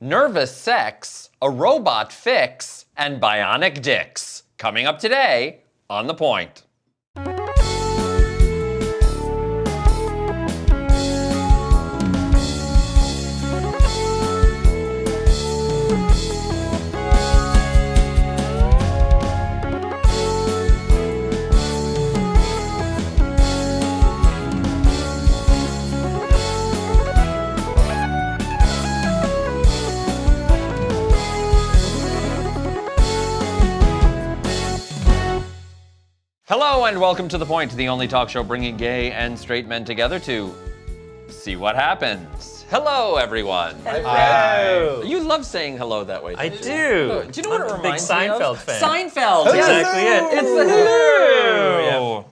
nervous sex, a robot fix, and bionic dicks. Coming up today on The Point. Hello and welcome to The Point, the only talk show bringing gay and straight men together to see what happens. Hello, everyone. Hello. You love saying hello that way. I do. Do you know what it reminds me of? Big Seinfeld fan. Seinfeld. That's Yes. exactly it. It's the hello. Yeah.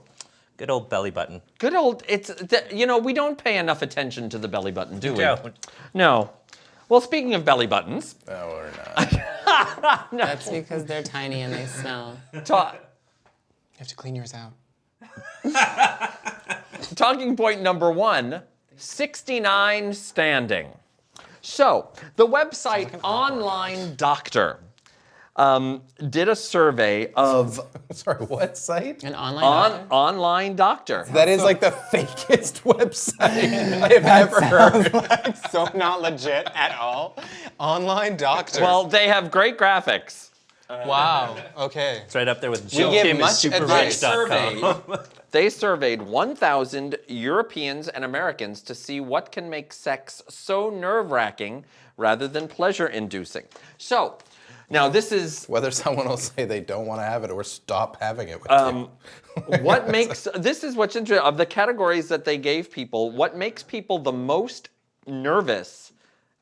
Good old belly button. Good old. We don't pay enough attention to the belly button, do we? Don't. No. Well, speaking of belly buttons. No, we're not. That's because they're tiny and they smell. You have to clean yours out. Talking point number 1, 69 standing. So, the website Online Doctor did a survey of Sorry, what site? An online doctor? Online Doctor. That is like the fakest website I have ever heard. So not legit at all. Online doctor. Well, they have great graphics. wow. Okay. It's right up there with give Kim is much advice. superrich.com. They surveyed 1,000 Europeans and Americans to see what can make sex so nerve-wracking rather than pleasure-inducing. So, now this is Whether someone will say they don't want to have it or stop having it with you. what makes, this is what's interesting, of the categories that they gave people, what makes people the most nervous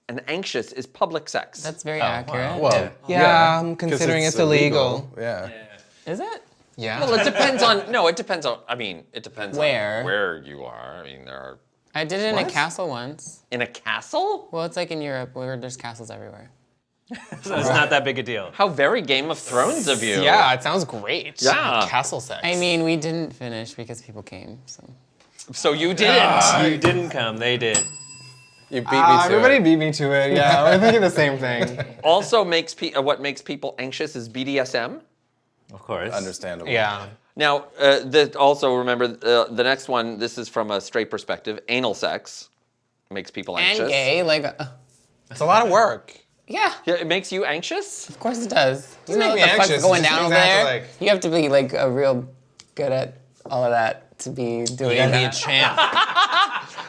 and anxious is public sex. That's very accurate. Well, Yeah, I'm 'cause considering it's illegal. Yeah. Is it? Yeah. Well, it depends on, it depends on Where? on where you are. I mean, there are, I did it in a castle once. in a castle? Well, it's like in Europe where there's castles everywhere. So it's not that big a deal. How very Game of Thrones of you. Yeah, it sounds great. Yeah. Castle sex. I mean, we didn't finish because people came, so. So you didn't. You didn't come, they did. You beat me to everybody it. beat me to it. Yeah, we're thinking the same thing. Also what makes people anxious is BDSM. Of course. Understandable. Yeah. Now, also remember the next one, this is from a straight perspective, anal sex makes people anxious. And gay, like, It's a lot of work. yeah, Yeah, it makes you anxious? of course it does. You Doesn't know make what me the fuck's anxious, it going just down over means I have there? to, like- You have to be like a real good at all of that to be doing You gotta be a that. champ.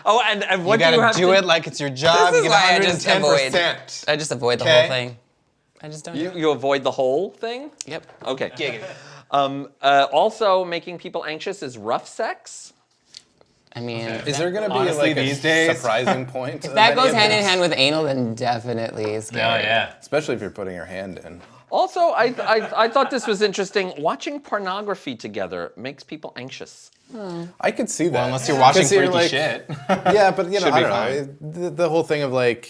Oh, and what You do you gotta have do to it like it's your job. This You is get why I just 110%. I just avoid the Okay. whole thing. I just don't. You avoid the whole thing? Yep. Okay. Also making people anxious is rough sex. I mean, Is there going to be Honestly, like these a days- surprising point? if that goes hand in hand with anal, then definitely is Oh, scary. yeah. Especially if you're putting your hand in. Also, I thought this was interesting. Watching pornography together makes people anxious. I could see that. Well, unless you're watching 'Cause you're freaky like- shit. Yeah, but you know, Should I be don't know. The whole thing of like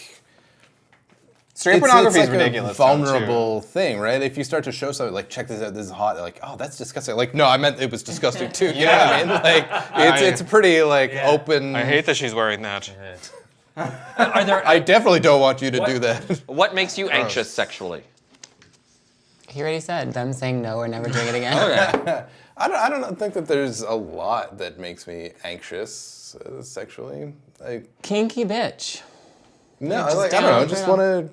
Straight it's pornography like is ridiculous. a vulnerable thing, right? If you start to show something like, check this out, this is hot. They're like, oh, that's disgusting. Like, no, I meant it was disgusting too. You know what I mean? Like, it's pretty like open. I hate that she's wearing that. Are there? I definitely don't want you to do that. What makes you anxious sexually? He already said them saying no or never doing it again. I don't think that there's a lot that makes me anxious sexually. Kinky bitch. No, just I don't down know. for Just it. want to,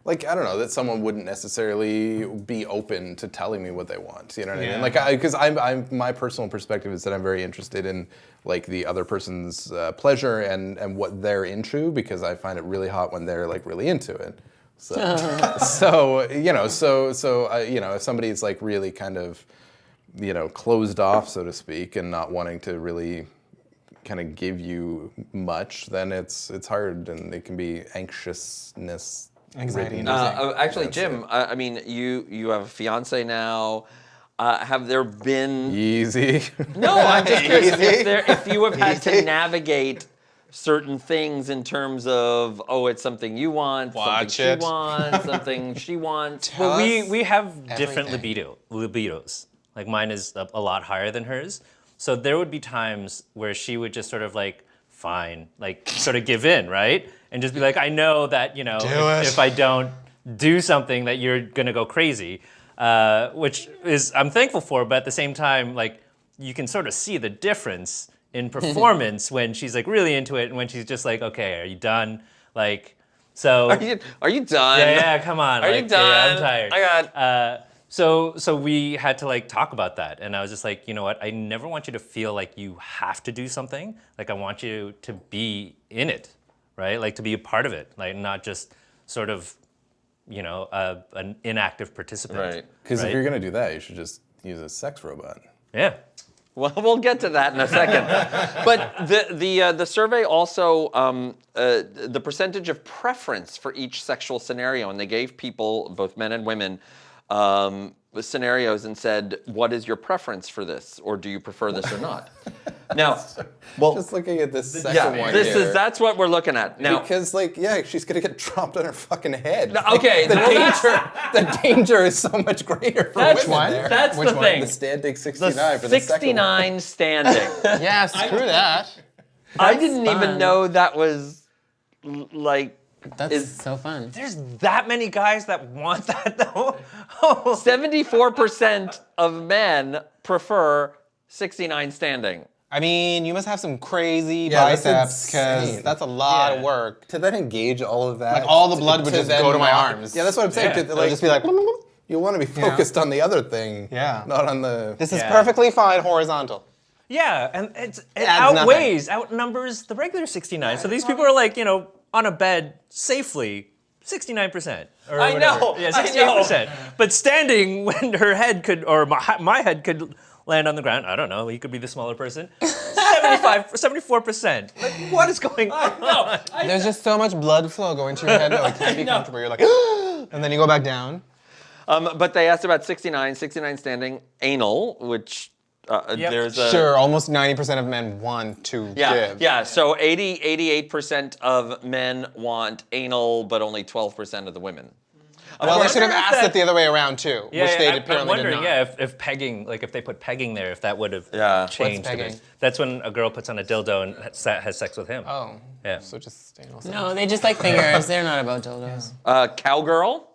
like, I don't know, that someone wouldn't necessarily be open to telling me what they want. You know what I mean? Like, because I'm my personal perspective is that I'm very interested in like the other person's pleasure and what they're into, because I find it really hot when they're like really into it. So, you know, if somebody's like really kind of, you know, closed off, so to speak, and not wanting to really kind of give you much, then it's hard, and it can be anxiousness. Anxiety. ridden. Actually, Jim, I mean, you have a fiance now. Have there been? Easy. No, I'm just curious if you have had to navigate certain things in terms of, oh, it's something you want, Watch something it. she wants, something she wants. Well, us we have different everything. libidos. Like mine is a lot higher than hers. So there would be times where she would just sort of like fine, like sort of give in, right? And just be like, I know that, if I don't do something that you're gonna go crazy, which is I'm thankful for, but at the same time, like you can sort of see the difference in performance when she's like really into it and when she's just like, okay, are you done? Like, so. Are you done? Yeah, come on. Are like, you done? Yeah, I'm tired. I got. So we had to like talk about that, and I was just like, you know what? I never want you to feel like you have to do something. Like I want you to be in it, right? Like to be a part of it, like not just sort of, an inactive participant. Right. Because right? if you're gonna do that, you should just use a sex robot. Yeah. Well, we'll get to that in a second. But the survey also, the percentage of preference for each sexual scenario, and they gave people, both men and women, scenarios and said, what is your preference for this? Or do you prefer this or not? Now, well, Just looking at this second one here. that's what we're looking at. Now, Because she's gonna get dropped on her fucking head. okay, The danger is so much greater for That's women one. there. That's Which the one? thing. The standing The 69 for the second one. 69 standing. Yeah, screw that. I didn't even fun. know that was like That's so fun. There's that many guys that want that though. 74% of men prefer 69 standing. I mean, you must have some crazy Yeah, that's biceps because insane. that's a lot Yeah. of work. To then engage all of that. Like, all the blood would just then go to my not- arms. Yeah, that's what I'm saying. Yeah. To, It'll just be like, you want to be focused on the other thing. Yeah. Not on the. this is Yeah. perfectly fine horizontal. Yeah, and it adds outnumbers the regular 69. So these people are like, on a bed safely, 69%. Or I know, whatever. Yeah, I 68%. But standing when her head could, or my head could land on the ground, I don't know, he could be the smaller person, 74%. Like, what is going on? There's just so much blood flow going to your head that it can't be comfortable. You're like, and then you go back down. But they asked about 69 standing, anal, which there's a... Sure, almost 90% of men want to give. Yeah, so 88% of men want anal, but only 12% of the women. Well, they should have wonder if asked that- it the other way around too, which they I'm apparently wondering, did not. if pegging, like if they put pegging there, if that would have changed. What's a bit. pegging? That's when a girl puts on a dildo and has sex with him. Oh, Yeah. so just anal sex. No, they just like fingers. They're not about dildos. Cowgirl?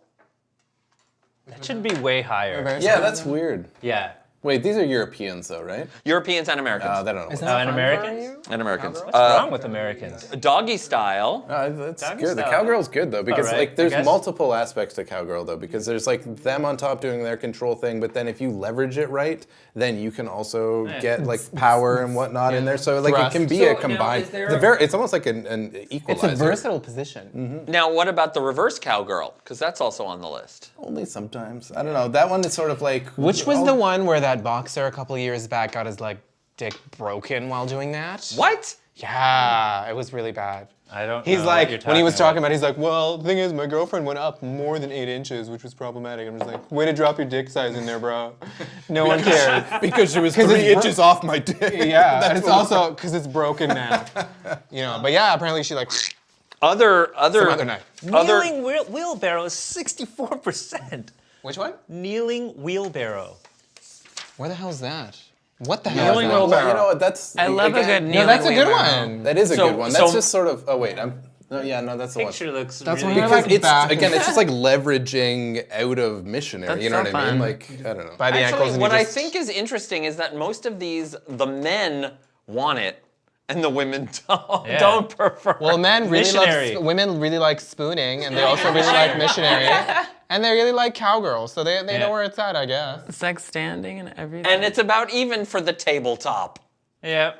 That should be way higher. Reverse Yeah, dildo. that's weird. Yeah. Wait, these are Europeans though, right? Europeans and Americans. They don't know. Is what- that And fun Americans? for you? and Americans. What's wrong with Americans? Doggy style. That's Doggy good. The style. cowgirl's good though because Alright, like I there's guess. multiple aspects to cowgirl though because there's like them on top doing their control thing, but then if you leverage it right, then you can also get like power and whatnot in there. So like Thrust. it can be So, a now, combined. is there It's almost like an equalizer. It's a versatile position. Now, what about the reverse cowgirl? Because that's also on the list. Only sometimes. I don't know. That one is sort of like Which was the one where that boxer a couple years back got his like dick broken while doing that? What? Yeah, it was really bad. I don't He's know like, what you're when he was talking about. about it, he's like, well, the thing is, my girlfriend went up more than 8 inches, which was problematic. I'm just like, way to drop your dick size in there, bro. No one cares. because she was 'Cause 3 it's inches off my dick. Yeah, and it's also because it's broken now. But yeah, apparently she like some Other other night. Kneeling wheelbarrow is 64%. Which one? Kneeling wheelbarrow. Where the hell is that? What the hell? Kneeling Is that? wheelbarrow. You know what? That's I love a good No, kneeling that's a good wheelbarrow. one. That is a So- good one. That's so- just sort of. Oh wait, that's the one. Picture looks That's really when Because like it's back again, it's just like leveraging out of missionary. That's You know so what I mean? fun. Like I don't know. by the ankles. Actually, And what you I just- think is interesting is that most of these, the men want it, and the women don't, Yeah. don't prefer. Well, men really Missionary. love women really like spooning, and they also really like missionary, and they really like cowgirls. So they know where it's at, I guess. Sex standing and everything. and it's about even for the tabletop. Yeah.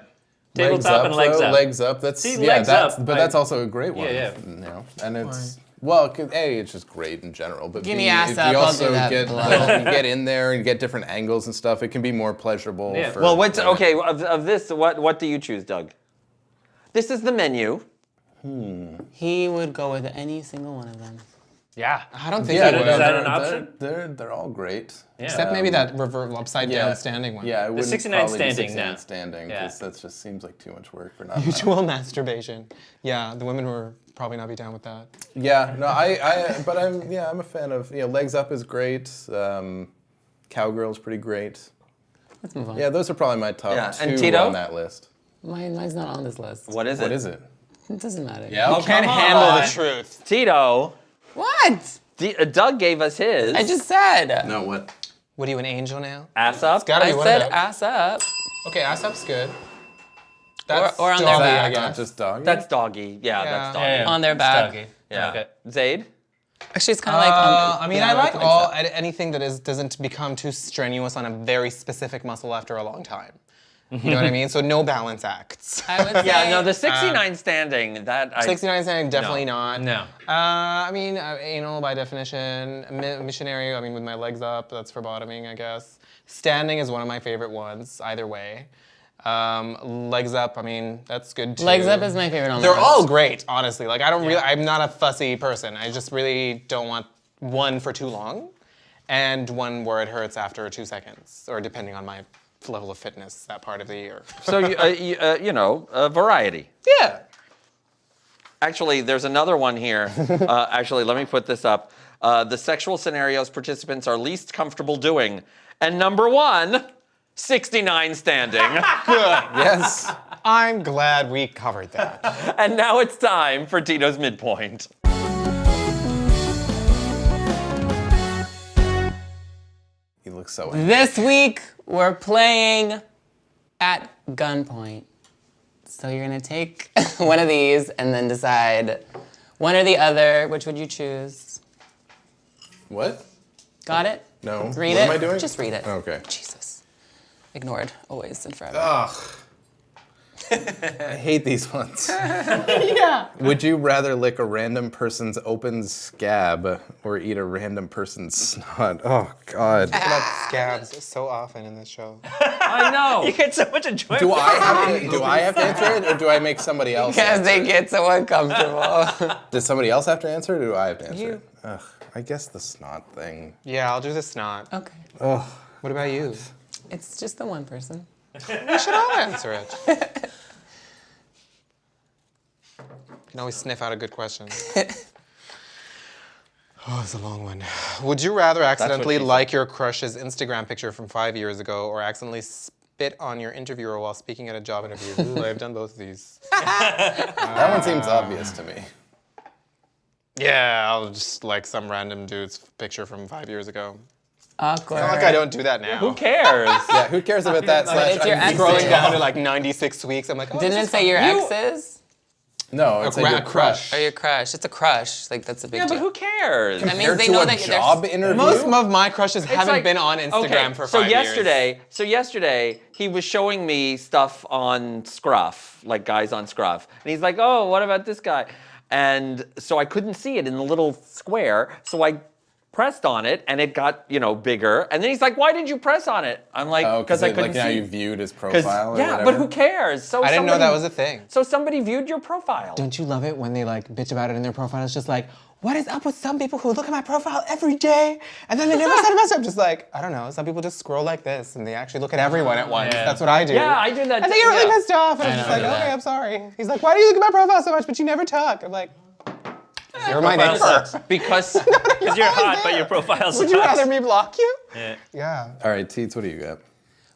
Tabletop and legs though, up. Legs up. That's See, yeah. legs That's up, but that's also a great one. Yeah. You know, and it's. Well, 'cause A, it's just great in general, but Give B, me ass if up, you I'll also do that get blow. you get in there and get different angles and stuff, it can be more pleasurable. Yeah. For Well, what's women. okay of this? What do you choose, Doug? This is the menu. He would go with any single one of them. Yeah. I don't think Yeah, he would. is that they're- an option? They're all great. Yeah. Except maybe that upside down standing one. Yeah, I wouldn't 69 probably do standing 69 now. standing Yeah. because that just seems like too much work for not. Mutual masturbation. Yeah, the women were probably not be down with that. Yeah, no, but I'm a fan of legs up is great. Cowgirl's pretty great. Let's move on. Yeah, those are probably my top Yeah, two and Tito? on that list. Mine's not on this list. What is it? What is it? It doesn't matter. Yeah. You can't handle the truth. Tito. What? Doug gave us his. I just said. No, what? What are you, an angel now? Ass up. It's gotta I be one said of them. ass up. Okay, ass up's good. That's Or on their doggy, back. I guess. Just dog. That's doggy. Yeah, that's doggy. On their back. Yeah. Okay. Zaid? Actually, it's kind of like. On I mean, yeah, I like so. anything that doesn't become too strenuous on a very specific muscle after a long time. You know what I mean? So no balance acts. I would say. Yeah, no, the 69 standing, that I... 69 standing, definitely not. No. I mean, anal by definition. Missionary, I mean, with my legs up, that's for bottoming, I guess. Standing is one of my favorite ones, either way. Legs up, I mean, that's good too. Legs up is my favorite on the They're list. all great, honestly. Like, I'm not a fussy person. I just really don't want one for too long and one where it hurts after 2 seconds, or depending on my level of fitness that part of the year. So, you know, variety. Yeah. Actually, there's another one here. Actually, let me put this up. The sexual scenarios participants are least comfortable doing. And number 1, 69 standing. Yes. I'm glad we covered that. And now it's time for Tito's Midpoint. He looks so angry. This week, we're playing at gunpoint. So you're gonna take one of these and then decide one or the other. Which would you choose? What? Got it? No. Read What it. am I doing? Just read it. Okay. Jesus. Ignored, always and forever. Ugh. I hate these ones. Yeah. Would you rather lick a random person's open scab or eat a random person's snot? Oh, God. About scabs so often in this show. I know. You get so much enjoyment. Do I have to answer it, or do I make somebody else Because answer they it? get so uncomfortable. Does somebody else have to answer it, or do I have to answer You. it? Ugh, I guess the snot thing. Yeah, I'll do the snot. Okay. Ugh. What about you? It's just the one person. We should all answer it. You can always sniff out a good question. Oh, it's a long one. Would you rather accidentally she said. like your crush's Instagram picture from 5 years ago or accidentally spit on your interviewer while speaking at a job interview? Ooh, I've done both of these. That one seems obvious to me. Yeah, I'll just like some random dude's picture from 5 years ago. Awkward. Not like I don't do that now. Who cares? Yeah, who cares about that? Slash, it's your I'm ex. Scrolling down to like 96 weeks, I'm like, oh, Didn't this it is say fun. your exes? No, it's like A your crush. Or your crush? It's a crush. Like, that's a big Yeah, but deal. who cares? That means Compared they to know a that job there's... interview? Most of my crushes haven't like- been on Instagram okay, for so 5 years. yesterday he was showing me stuff on Scruff, like guys on Scruff, and he's like, "Oh, what about this guy?" And so I couldn't see it in the little square, so I pressed on it, and it got bigger. And then he's like, "Why did you press on it?" I'm like, Oh, "Because I couldn't like now see." you viewed his 'Cause- profile or yeah, whatever? but who cares? So I didn't know somebody- that was a thing. So somebody viewed your profile. Don't you love it when they like bitch about it in their profile? It's just like, what is up with some people who look at my profile every day and then they never send a message? I'm just like, I don't know. Some people just scroll like this and they actually look at everyone at once. Yeah. That's what I do. Yeah, I do that And they too, get really yeah. pissed off, and I'm just like, do that. okay, I'm sorry. He's like, why do you look at my profile so much, but you never talk? I'm like, you're my neighbor. Because Because you're hot, but your profile sucks. Would you rather me block you? Yeah. Yeah. All right, Teets, what do you got?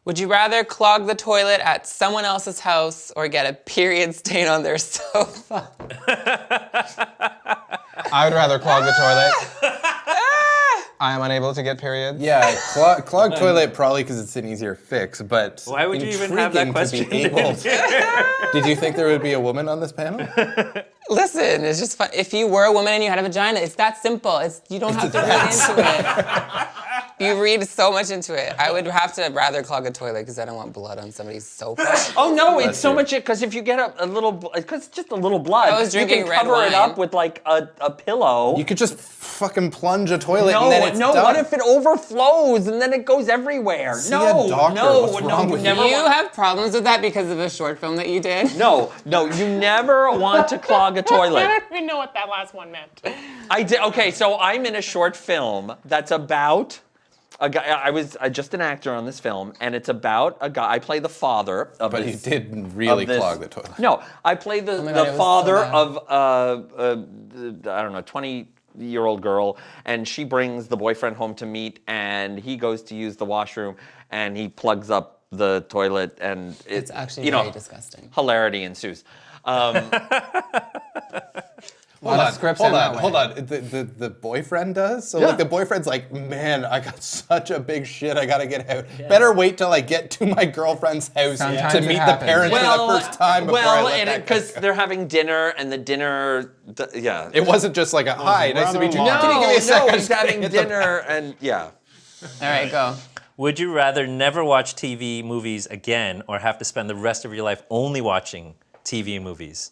Would you rather clog the toilet at someone else's house or get a period stain on their sofa? I would rather clog the toilet. I am unable to get periods. Yeah, clogged toilet probably because it's an easier fix, but Why would you even have that intriguing to be question? able- Did you think there would be a woman on this panel? Listen, it's just fun. If you were a woman and you had a vagina, it's that simple. You don't have to read into it. You read so much into it. I would have to rather clog a toilet because I don't want blood on somebody's sofa. oh no, it's Bless so you. much because if you get a little, because it's just a little blood, I was drinking you can red cover it wine. up with like a pillow. You could just fucking plunge a toilet no, and then it's no. done. What if it overflows and then it goes everywhere? See no, a doctor. no, What's no. wrong You with you? never. You want- have problems with that because of a short film that you did? no, you never want to clog a toilet. I don't even know what that last one meant. I did. Okay, so I'm in a short film that's about a guy. I was just an actor on this film, and it's about a guy. I play the father of But this. you did really of this- clog the toilet. No, I play the, my God, it the was father so of I don't know, 20-year-old girl, and she brings the boyfriend home to meet, and he goes to use the washroom, and he plugs up the toilet, and It's actually very disgusting. hilarity ensues. Hold on, scripts hold end on, that hold way. on. The boyfriend does? So like the boyfriend's like, man, I got such a big shit, I gotta get out. Better wait till I get to my girlfriend's house Sometimes to it meet the happens. parents for the first time before I let that guy because go. they're having dinner, and the dinner, yeah. It wasn't just like a, hi, nice to meet you. brother-in-law. Can you give me a second? he's having dinner, and yeah. All right, go. Would you rather never watch TV movies again or have to spend the rest of your life only watching TV movies?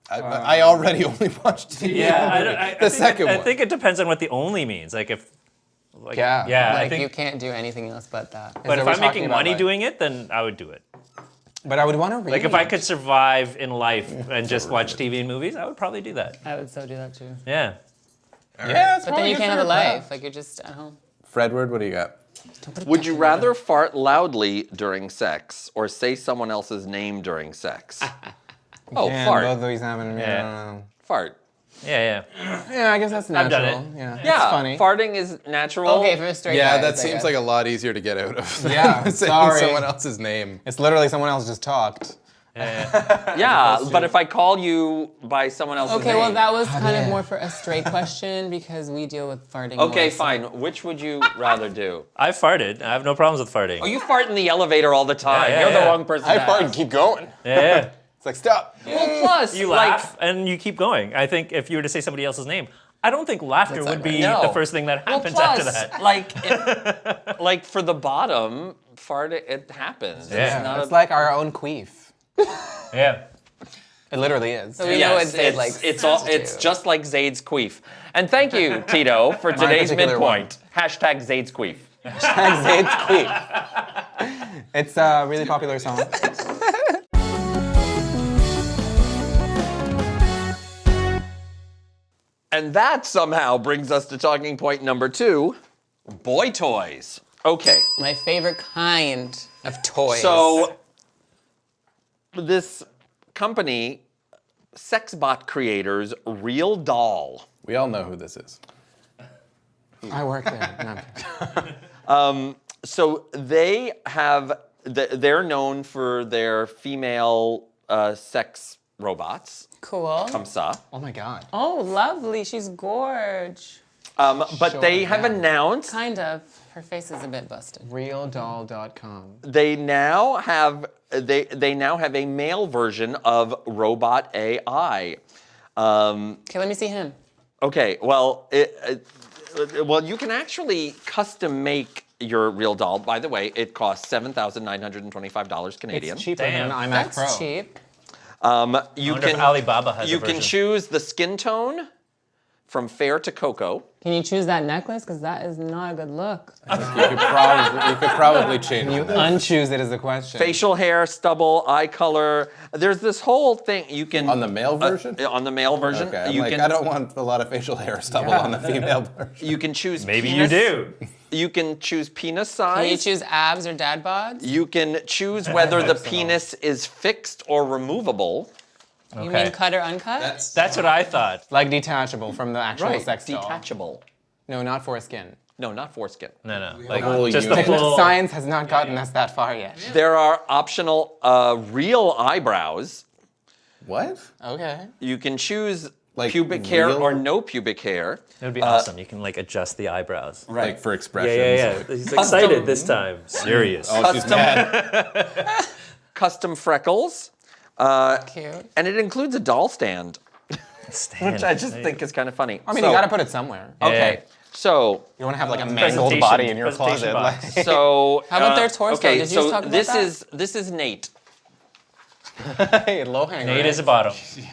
I already only watched TV. The second one. I think it depends on what the only means. Like if, like, Yeah. I Like think. you can't do anything else but that. But Are if we I'm talking making about, money like- doing it, then I would do it. But I would want to read. Like if I could survive in life and just watch TV and movies, I would probably do that. I would so do that too. Yeah. Yeah, it's But then you can't have a life. Like you're just at home. Fredward, what do you got? Would you rather fart loudly during sex or say someone else's name during sex? Oh, Yeah, fart. both of these happen. Yeah. Fart. Yeah. Yeah, I guess that's I've natural. done it. Yeah, Yeah, it's funny. farting is natural. Okay, for a straight Yeah, guys, that I seems guess. like a lot easier to get out of. Yeah, than saying sorry. someone else's name. It's literally someone else just talked. Yeah, but if I call you by someone else's Okay, name. well that was kind yeah. of more for a straight question because we deal with farting. Okay, more, so- fine. Which would you rather do? I farted. I have no problems with farting. Oh, you fart in the elevator all the time. Yeah, You're the yeah. wrong person. I to fart and ask. keep going. Yeah. It's like, stop. Well, plus, You like, laugh and you keep going. I think if you were to say somebody else's name, I don't think laughter would be No. the first thing that Well, happens plus, after that. like, like for the bottom, fart it happens. Yeah. It's not It's a, like our own queef. Yeah. It literally is. So we know yes, it's like it's just like Zaid's queef. And thank you, Tito, for today's particular midpoint. Hashtag Zaid's queef. Hashtag Zaid's queef. It's a really popular song. And that somehow brings us to talking point number 2, boy toys. Okay, my favorite kind of toys. so this company, sexbot creators, Real Doll. We all know who this is. I work there. No, I'm kidding. So they have, they're known for their female sex robots, cool. comme ça. Oh my god. Oh, lovely. She's gorge. But they have down. announced Kind of. Her face is a bit busted. Realdoll.com. they now have a male version of Robot AI. Okay, let me see him. Okay, well, you can actually custom make your Real Doll. By the way, it costs $7,925 Canadian. It's cheaper Damn. than iMac That's Pro. cheap. You wonder if can Alibaba has a you can version. choose the skin tone from fair to cocoa. Can you choose that necklace? Because that is not a good look. You could probably change You it. unchoose it is the question. Facial hair, stubble, eye color. There's this whole thing you can On the male version? on the male version. Okay, I'm you like, can I don't want a lot of facial hair stubble on the female version. you can choose. Maybe penis, you do. You can choose penis Can you size. choose abs or dad bods? You can choose whether the penis is fixed or removable. You Okay. mean cut or uncut? That's what I thought. Like detachable from the actual sex doll. detachable. No, not foreskin. No, not foreskin. No. whole Like just the unit. full. Science has not gotten us that far yet. There are optional real eyebrows. What? Okay. You can choose Like pubic hair real- or no pubic hair. It would be awesome. You can like adjust the eyebrows. Like for Yeah, expressions. He's excited this time. Serious. Oh, she's mad. Custom freckles. Cute. And it includes a doll stand, Stand. which I just think is kind of funny. I mean, So- you gotta put it somewhere. Okay, so You don't want to have like a Presentation- mangled body in your presentation closet. box. Like, so How about their torso? Okay, Did you so just talk about this that? this is Nate. hey, low-hanging. Nate is a bottom. You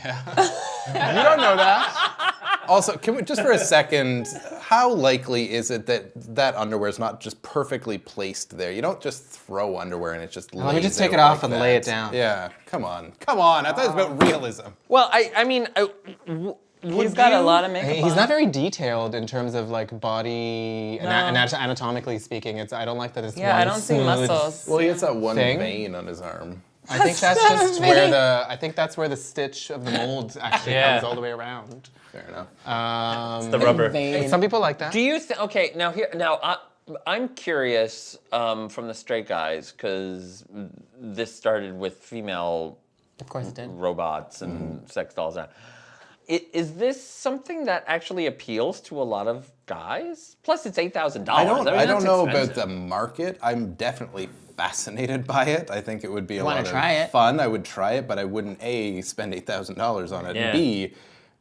don't know that. Also, can we just for a second, how likely is it that that underwear is not just perfectly placed there? You don't just throw underwear and it just Let me just lays take out it off like and lay that. it down. Yeah, come on. Come on. I thought it was about realism. Well, I mean, He's got a lot of makeup He's on. not very detailed in terms of like body anatomically speaking. I don't like that it's Yeah, one I don't see smooth- muscles. Well, he has that one Thing? vein on his arm. I think that's just where the stitch of the mold actually Yeah. comes all the way around. Fair enough. The rubber. Vein. Some people like that. do you think? Okay, now here, now I'm curious from the straight guys because this started with female Of course it did. robots and sex dolls. Is this something that actually appeals to a lot of guys? Plus, it's $8,000. I don't that's know expensive. about the market. I'm definitely fascinated by it. I think it would be a Wanna lot try of it? fun. I would try it, but I wouldn't A, spend $8,000 on it. Yeah. B,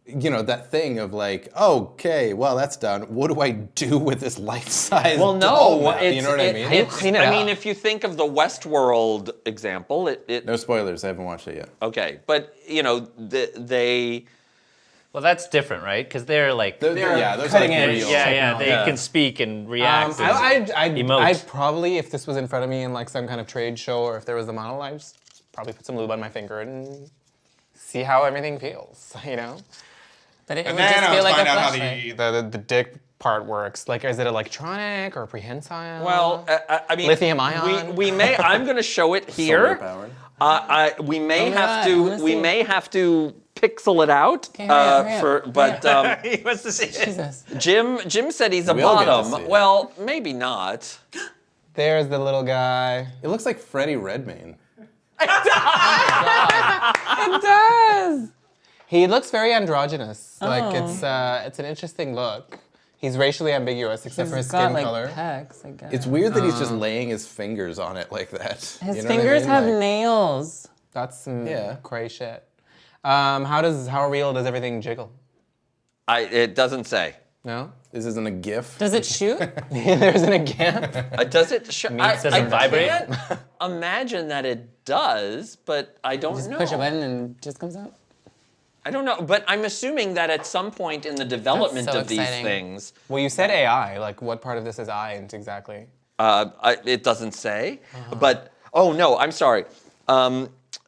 that thing of like, okay, well, that's done. What do I do with this life-size Well, doll no, now? You know what I mean? Clean it up. if you think of the Westworld example, it No spoilers. I haven't watched it yet. okay, but they. Well, that's different, right? Because they're like, Those cutting like edge. real. yeah, they Yeah. can speak and react. and emote. I'd probably, if this was in front of me in like some kind of trade show or if there was a model, I'd just probably put some lube on my finger and see how everything feels, But it And would just then I feel would like find a out how flashlight. the dick part works. Like, is it electronic or prehensile? Well, I mean, Lithium ion? We may. I'm going to show it here. Solar-powered. We may Oh my have God, I to. wanna We see. may have to pixel it out. Okay, hurry up. But he wants to see it. Jesus. Jim said he's a We'll get to bottom. see it. Well, maybe not. There's the little guy. It looks like Freddie Redmayne. It does. He looks very androgynous. Like Oh. it's an interesting look. He's racially ambiguous except for his He's got skin like color. pecs, I guess. It's weird that he's just laying his fingers on it like that. His You know what I fingers mean? have Like- nails. That's some Yeah. cray shit. How real does everything jiggle? It doesn't say. No? This isn't a GIF. Does it shoot? There isn't a gap. Does it? does it vibrate? can't imagine that it does, but I don't Just know. push a button and it just comes out. I don't know, but I'm assuming that at some point in the development so of these exciting. things, Well, you said AI. Like, what part of this is I exactly? it doesn't say. But oh no, I'm sorry.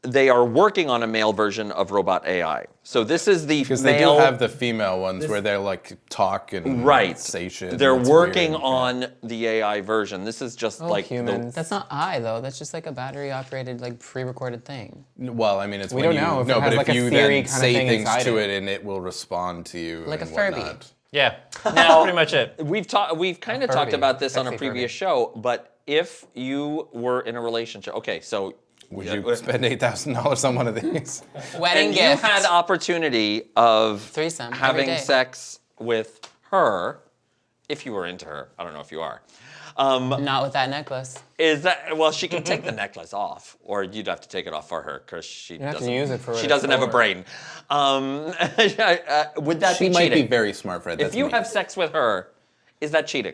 They are working on a male version of robot AI. So this is the Because male. they do have the female ones where they're like talk and right. say shit. They're It's working weird. on the AI version. This is just like humans. That's not I though. That's just like a battery-operated, like pre-recorded thing. Well, I mean, it's We when don't you know if it no, has but like if a you Siri then kind of say thing things inside to it. it and it will respond to you. Like and a Furby. whatnot. Yeah, that's pretty much it. We've kind of talked Furby. about this on a Sexy previous Furby. show. But if you were in a relationship, okay, so Would you spend $8,000 on one of these? Wedding and gift. you had opportunity of Threesome every having day. sex with her, if you were into her. I don't know if you are. Not with that necklace. Is that well? She can take the necklace off, or you'd have to take it off for her because she have to doesn't use it for what She it's doesn't have a for. brain. Would that She be might cheating? be very smart, Fred. if That's you me. have sex with her, is that cheating?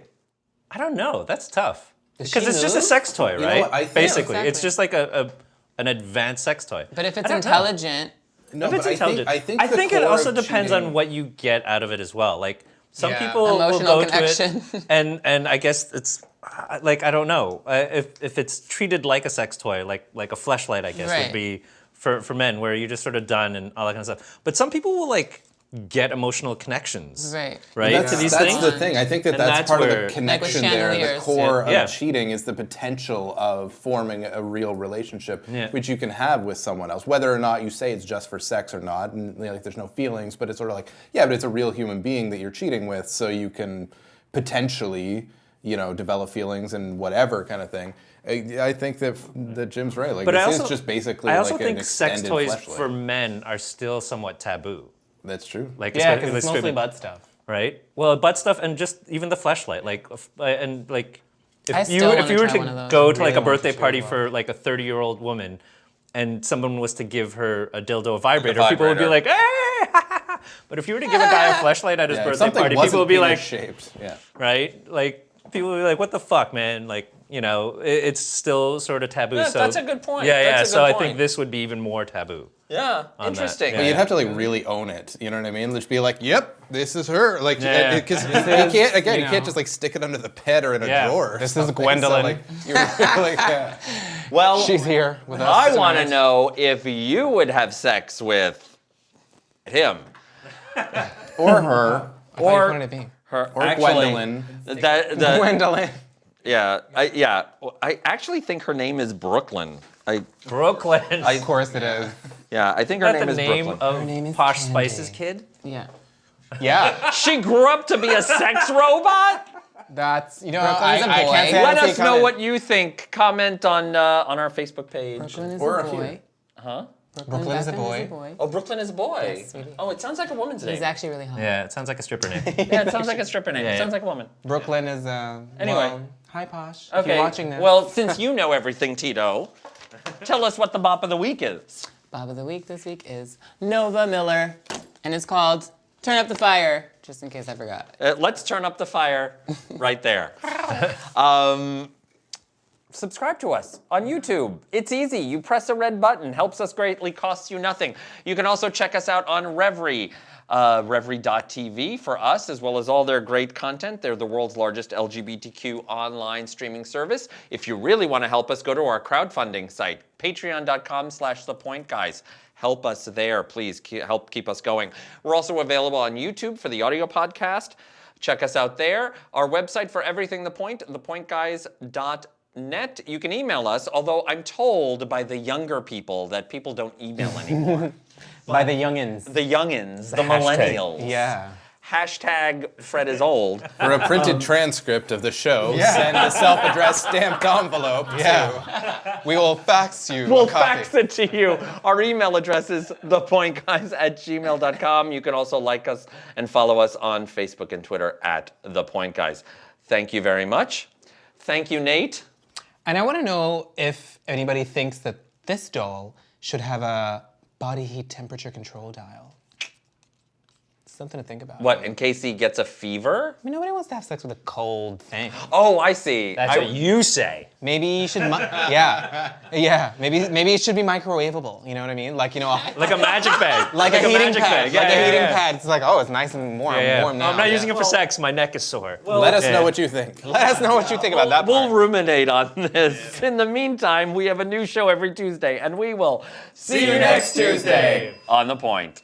I don't know. That's tough. she Because it's just a move? sex toy, know right? what? I think- Basically, Yeah, it's exactly. just like an advanced sex toy. But if it's I don't know. intelligent, no, If it's but intelligent, I think the it core also of depends cheating- on what you get out of it as well. Like some Yeah. people will Emotional go connection. to it, and I guess it's like I don't know if it's treated like a sex toy, like a fleshlight, I guess Right. would be for men, where you're just sort of done and all that kind of stuff. But some people will like get emotional connections, Right. right, to these that's things. the thing. I think that And that's that's part of where- the connection Like with there. The chandeliers. core Yeah. of cheating is the potential of forming a real relationship, Yeah. which you can have with someone else, whether or not you say it's just for sex or not, and like there's no feelings. But it's sort of like, yeah, but it's a real human being that you're cheating with, so you can potentially, develop feelings and whatever kind of thing. I think that Jim's right. Like But this I also, is just basically I also like an think sex extended toys fleshlight. for men are still somewhat taboo. That's true. Like Yeah, especially because it's with mostly stripping, butt stuff. right? Well, butt stuff and just even the fleshlight, like and like I if still you wanna were try one of to those. go to Really like a want to birthday too party as well. for like a 30-year-old woman, and someone was to give her a dildo, a vibrator, people would be vibrator. like, "Hey!" But if you were to give a guy a fleshlight at his Yeah, if birthday something party, wasn't people would be like, penis-shaped. Yeah. right? Like people would be like, "What the fuck, man?" Like it's still sort of taboo. Yeah, so that's a good point. Yeah, That's a so good I point. think this would be even more taboo. Yeah, that, interesting. yeah. But you'd have to like really own it. You know what I mean? Just be like, "Yep, this is her." Like, Yeah. because you can't. Again, you know. can't just like stick it under the bed or in a Yeah. drawer. or This is something. Gwendolyn. So, like, you're like, yeah. Well, She's here with us. I want to tonight. know if you would have sex with him or her, I thought you or wanted to be. her. or Actually, Gwendolyn. Gwendolyn. I actually think her name is Brooklyn. Brooklyn. Of course it is. I think her Is that name the is name Brooklyn. of name is Posh Candy. Spice's kid? yeah. Yeah. She grew up to be a sex robot? That's, you know, Brooklyn's a I boy. can't say I Let don't see us know comment. what you think. Comment on our Facebook page. Brooklyn is Or a here. boy. Huh? Brooklyn is a boy. Oh, Brooklyn is a boy. Yes, sweetie. Oh, it sounds like a woman's name. He's actually really hot. Yeah, it sounds like a stripper name. Yeah, it sounds like a stripper name. Yeah, It yeah. sounds like a woman. Brooklyn is, Anyway. well, hi, Posh. If Okay. you're watching this. Well, since you know everything, Tito, tell us what the bop of the week is. Bob of the week this week is Nova Miller, and it's called Turn Up the Fire, just in case I forgot. Let's turn up the fire right there. Subscribe to us on YouTube. It's easy. You press a red button. Helps us greatly, costs you nothing. You can also check us out on Reverie. Reverie.tv for us, as well as all their great content. They're the world's largest LGBTQ online streaming service. If you really want to help us, go to our crowdfunding site, patreon.com/thepointguys. Help us there, please. Help keep us going. We're also available on YouTube for the audio podcast. Check us out there. Our website for everything The Point, thepointguys.net. You can email us, although I'm told by the younger people that people don't email anymore. By the youngins. The youngins, the hashtag. millennials. Yeah. Hashtag Fred is old. For a printed transcript of the show, send a self-addressed stamped envelope to. We will fax you We'll a copy. fax it to you. Our email address is thepointguys@gmail.com. You can also like us and follow us on Facebook and Twitter @thepointguys. Thank you very much. Thank you, Nate. And I want to know if anybody thinks that this doll should have a body heat temperature control dial. Something to think about. What, in case he gets a fever? I mean, nobody wants to have sex with a cold thing. Oh, I see. That's what you say. Maybe you should, yeah. Maybe it should be microwavable. You know what I mean? Like, you know, Like a magic bag. like a heating magic pad. bag. Like a Yeah, heating yeah. pad. It's like, oh, it's nice and warm, Yeah. warm now. I'm not using it for Well- sex. My neck is sore. Let us Yeah. know what you think. Let us know what you think about that We'll part. ruminate on this. In the meantime, we have a new show every Tuesday, and we will see you next Tuesday on The Point.